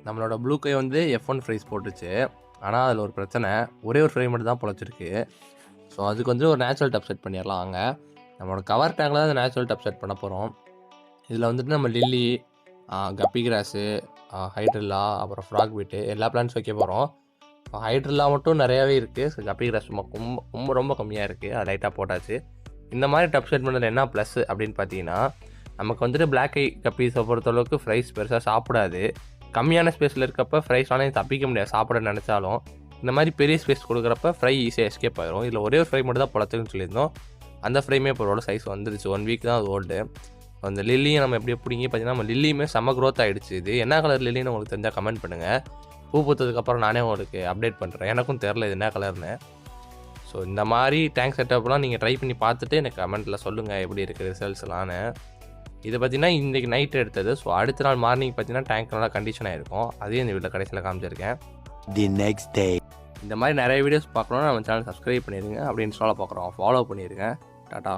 நம்மளோட ப்ளூ கை வந்து F1 fries போட்டுச்சு. ஆனால் அதில் ஒரு பிரச்சனை, ஒரே ஒரு ஃப்ரை மட்டும் தான் பொழைச்சிருக்கு. ஸோ அதுக்கு வந்து ஒரு நேச்சுரல் டப் செட் பண்ணிடலாம். வாங்க, நம்மளோட கவர் டேங்கில் தான் நேச்சுரல் டப் செட் பண்ண போகிறோம். இதில் வந்துட்டு நம்ம லில்லி, கப்பி கிராஸு, ஹைட்ரில்லா, அப்புறம் ஃப்ராக் பீட்டு எல்லா பிளான்ஸ் வைக்க போகிறோம். ஹைட்ரில்லா மட்டும் நிறையாவே இருக்குது. ஸோ கப்பி கிராஸ் ரொம்ப கம்மியாக இருக்குது. அது லைட்டாக போட்டாச்சு. இந்த மாதிரி டப் செட் பண்ணதில் என்ன ப்ளஸ் அப்படின்னு பார்த்தீங்கன்னா, நமக்கு வந்துட்டு பிளாக் ஐ கப்பீஸை பொறுத்தளவுக்கு ஃப்ரைஸ் பெருசாக சாப்பிடாது. கம்மியான ஸ்பேஸில் இருக்கப்போ ஃப்ரைஸ்னாலே தப்பிக்க முடியாது சாப்பிட நினச்சாலும். இந்த மாதிரி பெரிய ஸ்பேஸ் கொடுக்குறப்ப ஃப்ரை ஈஸியாக எஸ்கேப் ஆகிரும். இதில் ஒரே ஒரு ஃப்ரை மட்டும் தான் பொழச்சுன்னு சொல்லியிருந்தோம். அந்த ஃப்ரைமே இப்போ ஒரு சைஸ் வந்துருச்சு. 1 வீக் தான் அது ஓல்டு. அந்த லில்லியை நம்ம எப்படி பிடிங்கி பார்த்தீங்கன்னா, நம்ம லில்லியுமே செம்ம க்ரோத் ஆகிடுச்சு. இது என்ன கலர் லில்லின்னு உங்களுக்கு தெரிஞ்சால் கமெண்ட் பண்ணுங்கள். பூ பூத்ததுக்கப்புறம் நானே உங்களுக்கு அப்டேட் பண்ணுறேன். எனக்கும் தெரில இது என்ன கலர்னு. ஸோ இந்த மாதிரி டேங்க் செட்டப்லாம் நீங்கள் ட்ரை பண்ணி பார்த்துட்டு எனக்கு கமெண்ட்டில் சொல்லுங்கள் எப்படி இருக்குது ரிசல்ட்ஸ்லான்னு. இது பார்த்தீங்கன்னா இன்றைக்கி நைட் எடுத்தது. ஸோ அடுத்த நாள் மார்னிங் பார்த்தீங்கன்னா டேங்க் நல்லா கண்டிஷன் ஆகிருக்கும். அதையும் இந்த வீட்டில் கடைசியில் காமிச்சிருக்கேன். The next day. இந்த மாதிரி நிறைய வீடியோஸ் பார்க்கணுன்னா நம்ம சேனல் சப்ஸ்கிரைப் பண்ணிடுங்க. அப்படி இன்ஸ்டாவில் பார்க்குறோம் ஃபாலோ பண்ணிடுங்க. டாட்டா.